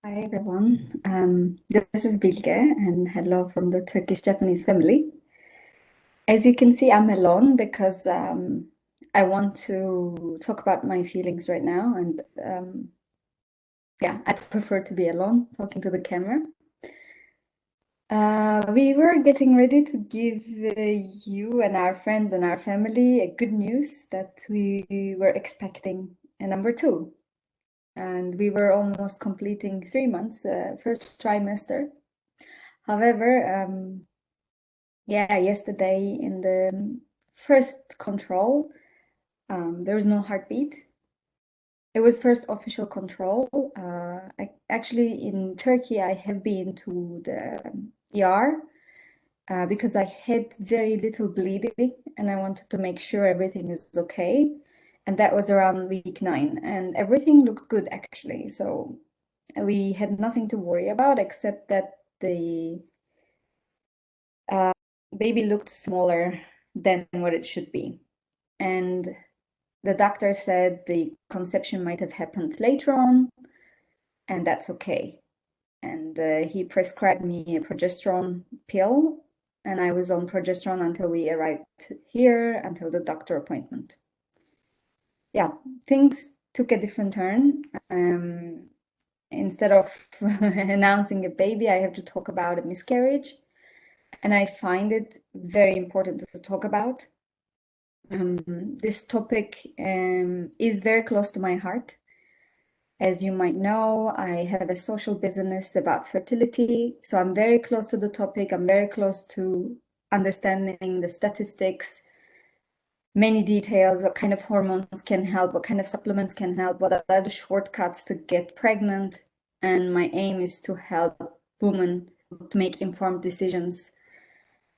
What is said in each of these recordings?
Hi everyone. This is Bilge and hello from the Turkish Japanese family. As you can see, I'm alone because I want to talk about my feelings right now, and yeah, I prefer to be alone talking to the camera. We were getting ready to give you and our friends and our family a good news that we were expecting a number two. And we were almost completing 3 months, first trimester. However, yeah, yesterday in the first control, there was no heartbeat. It was first official control. Actually, in Turkey, I have been to the ER because I had very little bleeding and I wanted to make sure everything is okay. And that was around week 9, and everything looked good actually. So we had nothing to worry about except that the baby looked smaller than what it should be. And the doctor said the conception might have happened later on, and that's okay. And he prescribed me a progesterone pill, and I was on progesterone until we arrived here, until the doctor appointment. Yeah, things took a different turn. Instead of announcing a baby, I have to talk about a miscarriage. And I find it very important to talk about. This topic is very close to my heart. As you might know, I have a social business about fertility, so I'm very close to the topic. I'm very close to understanding the statistics, many details, what kind of hormones can help, what kind of supplements can help, what are the shortcuts to get pregnant. And my aim is to help women to make informed decisions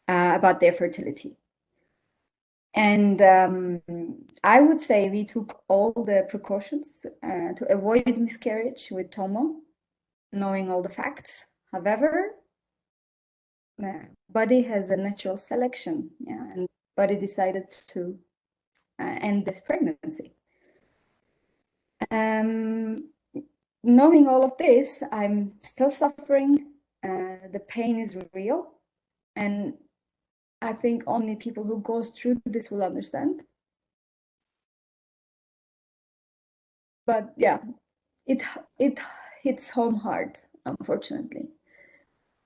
about their fertility. And I would say we took all the precautions to avoid miscarriage with Tomo, knowing all the facts. However, body has a natural selection, yeah, and body decided to end this pregnancy. Um, Knowing all of this, I'm still suffering. The pain is real, and I think only people who go through this will understand. But yeah, it it hits home hard, unfortunately.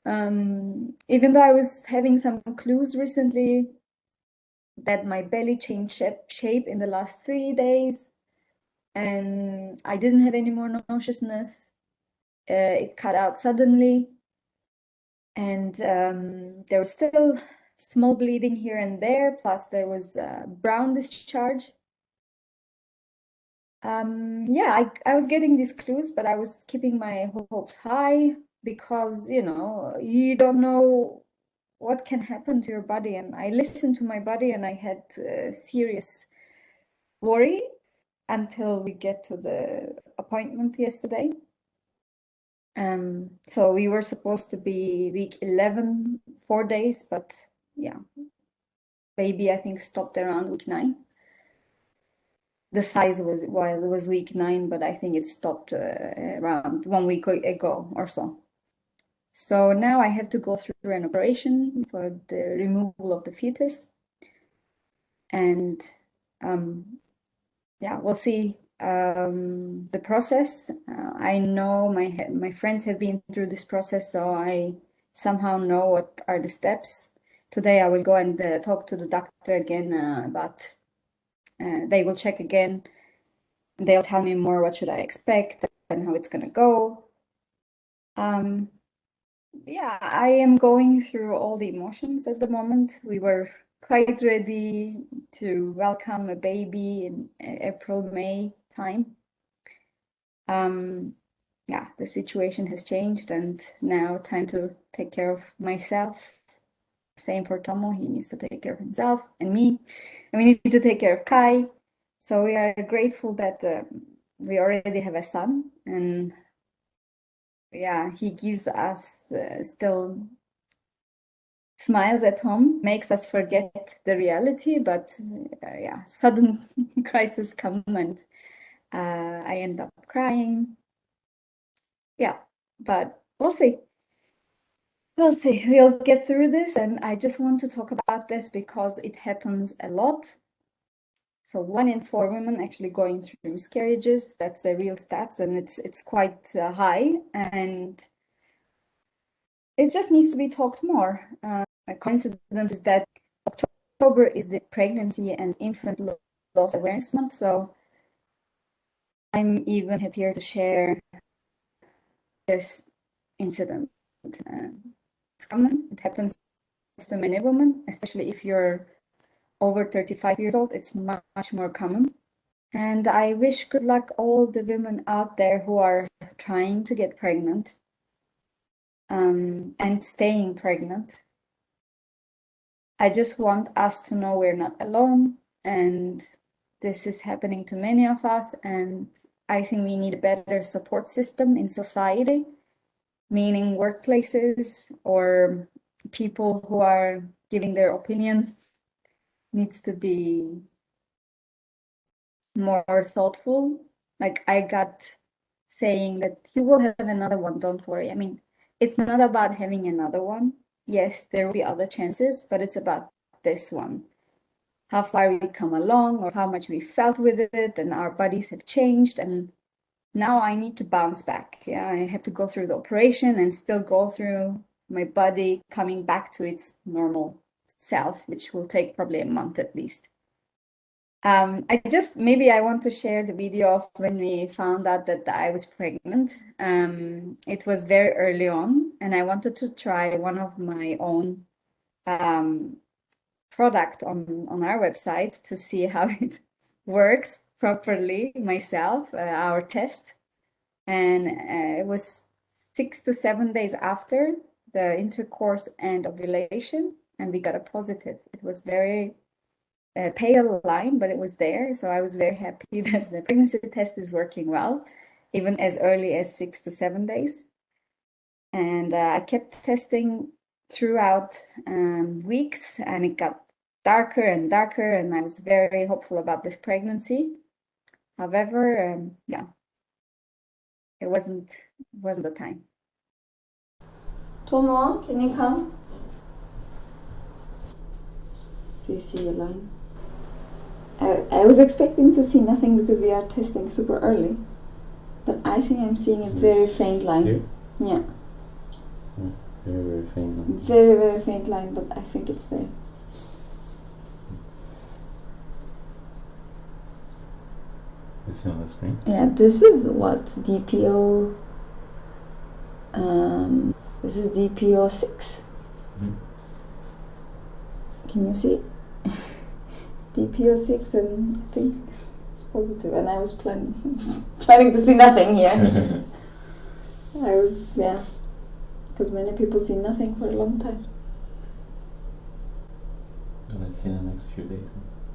Even though I was having some clues recently that my belly changed shape in the last 3 days, and I didn't have any more nauseousness. It cut out suddenly, and there was still small bleeding here and there, plus there was brown discharge. Yeah, I was getting these clues, but I was keeping my hopes high because, you don't know what can happen to your body. And I listened to my body and I had serious worry until we get to the appointment yesterday. So we were supposed to be week 11, 4 days, but yeah, baby, I think stopped around week 9. The size was, well, it was week 9, but I think it stopped around 1 week ago or so. So now I have to go through an operation for the removal of the fetus. And yeah, we'll see the process. I know my friends have been through this process, so I somehow know what are the steps. Today I will go and talk to the doctor again, but they will check again. They'll tell me more what should I expect and how it's gonna go. Yeah, I am going through all the emotions at the moment. We were quite ready to welcome a baby in April, May time. Yeah, the situation has changed, and now time to take care of myself. Same for Tomo, he needs to take care of himself and me, and we need to take care of Kai. So we are grateful that we already have a son, and yeah, he gives us still smiles at home, makes us forget the reality, but yeah, sudden crisis come and I end up crying. Yeah, but we'll see. We'll see. We'll get through this, and I just want to talk about this because it happens a lot. So 1 in 4 women actually going through miscarriages. That's a real stats, and it's quite high, and it just needs to be talked more. A coincidence is that October is the Pregnancy and Infant Loss Awareness Month, so I'm even happier to share this incident. It's common. It happens to many women, especially if you're over 35 years old. It's much more common. And I wish good luck all the women out there who are trying to get pregnant and staying pregnant. I just want us to know we're not alone, and this is happening to many of us, and I think we need a better support system in society, meaning workplaces or people who are giving their opinion needs to be more thoughtful. Like I got saying that you will have another one, don't worry. I mean, it's not about having another one. Yes, there will be other chances, but it's about this one. How far we come along or how much we felt with it and our bodies have changed. And now I need to bounce back. Yeah, I have to go through the operation and still go through my body coming back to its normal self, which will take probably a month at least. Maybe I want to share the video of when we found out that I was pregnant. It was very early on, and I wanted to try one of my own product on our website to see how it works properly myself, our test. And it was 6 to 7 days after the intercourse and ovulation, and we got a positive. It was very pale line, but it was there. So I was very happy that the pregnancy test is working well, even as early as 6 to 7 days. And I kept testing throughout weeks, and it got darker and darker, and I was very hopeful about this pregnancy. However, yeah, it wasn't the time. Tomo, can you come? Do you see the line? I was expecting to see nothing because we are testing super early, but I think I'm seeing a very faint line. Here? Yeah. Very, very faint line. Very, very faint line, but I think it's there. Is it on the screen? Yeah, this is what DPO. This is DPO 6. Mm-hmm. Can you see? It's DPO 6, and I think it's positive. And I was planning to see nothing here. Because many people see nothing for a long time. Let's see in the next few days.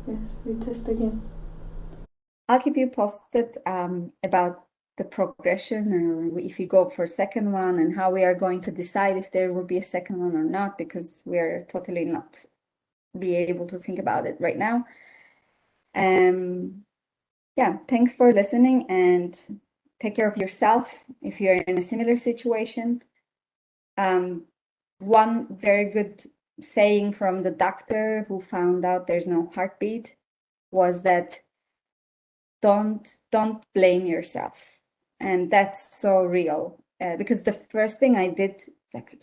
Yes, we test again. I'll keep you posted about the progression, or if we go for a second one, and how we are going to decide if there will be a second one or not, because we are totally not be able to think about it right now. Yeah, thanks for listening, and take care of yourself if you're in a similar situation. One very good saying from the doctor who found out there's no heartbeat was that don't blame yourself. And that's so real, because the first thing I did, like,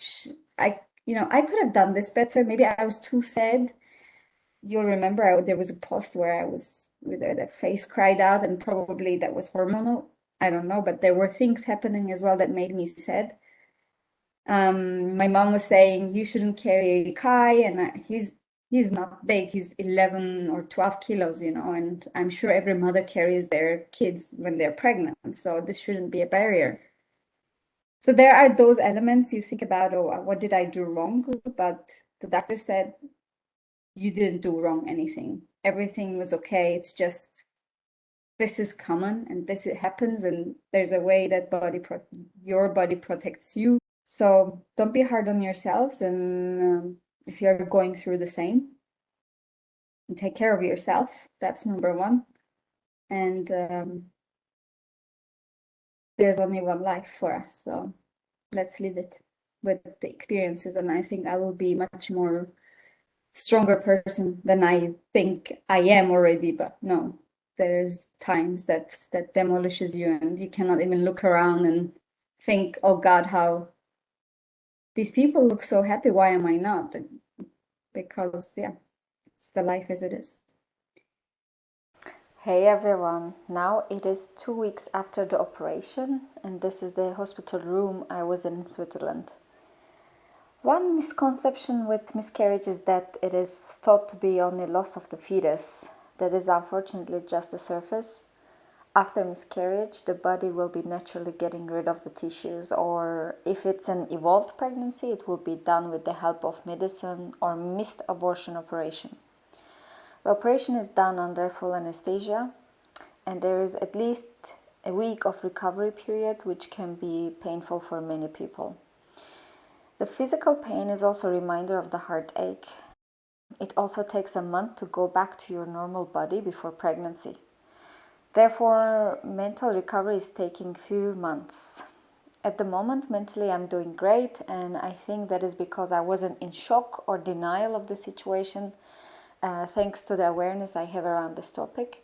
I could have done this better. Maybe I was too sad. You'll remember there was a post where I was with the face cried out, and probably that was hormonal. I don't know, but there were things happening as well that made me sad. My mom was saying you shouldn't carry Kai, and he's not big. He's 11 or 12 kilos, and I'm sure every mother carries their kids when they're pregnant, so this shouldn't be a barrier. So there are those elements you think about, oh, what did I do wrong? But the doctor said you didn't do wrong anything. Everything was okay. It's just this is common, and this happens, and there's a way that your body protects you. So don't be hard on yourselves, and if you're going through the same, and take care of yourself. That's number one. And there's only one life for us, so let's live it with the experiences, and I think I will be much more stronger person than I think I am already. But no, there's times that demolishes you, and you cannot even look around and think, oh God, how these people look so happy, why am I not? Because yeah, it's the life as it is. Hey everyone, now it is 2 weeks after the operation, and this is the hospital room I was in Switzerland. One misconception with miscarriage is that it is thought to be only loss of the fetus. That is unfortunately just the surface. After miscarriage, the body will be naturally getting rid of the tissues, or if it's an evolved pregnancy, it will be done with the help of medicine or missed abortion operation. The operation is done under full anesthesia, and there is at least a week of recovery period, which can be painful for many people. The physical pain is also a reminder of the heartache. It also takes a month to go back to your normal body before pregnancy. Therefore, mental recovery is taking few months. At the moment, mentally I'm doing great, and I think that is because I wasn't in shock or denial of the situation, thanks to the awareness I have around this topic.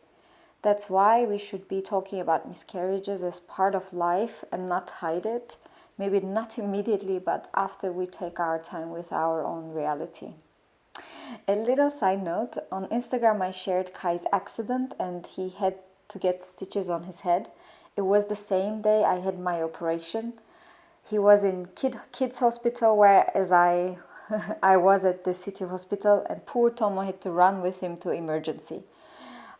That's why we should be talking about miscarriages as part of life and not hide it. Maybe not immediately, but after we take our time with our own reality. A little side note, on Instagram I shared Kai's accident and he had to get stitches on his head. It was the same day I had my operation. He was in kids hospital, whereas I was at the city hospital, and poor Tomo had to run with him to emergency.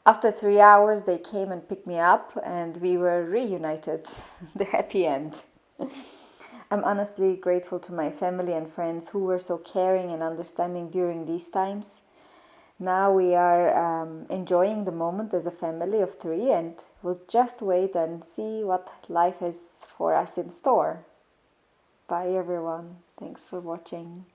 After 3 hours they came and picked me up and we were reunited. The happy end. I'm honestly grateful to my family and friends who were so caring and understanding during these times. Now we are enjoying the moment as a family of 3, and we'll just wait and see what life has for us in store. Bye everyone. Thanks for watching.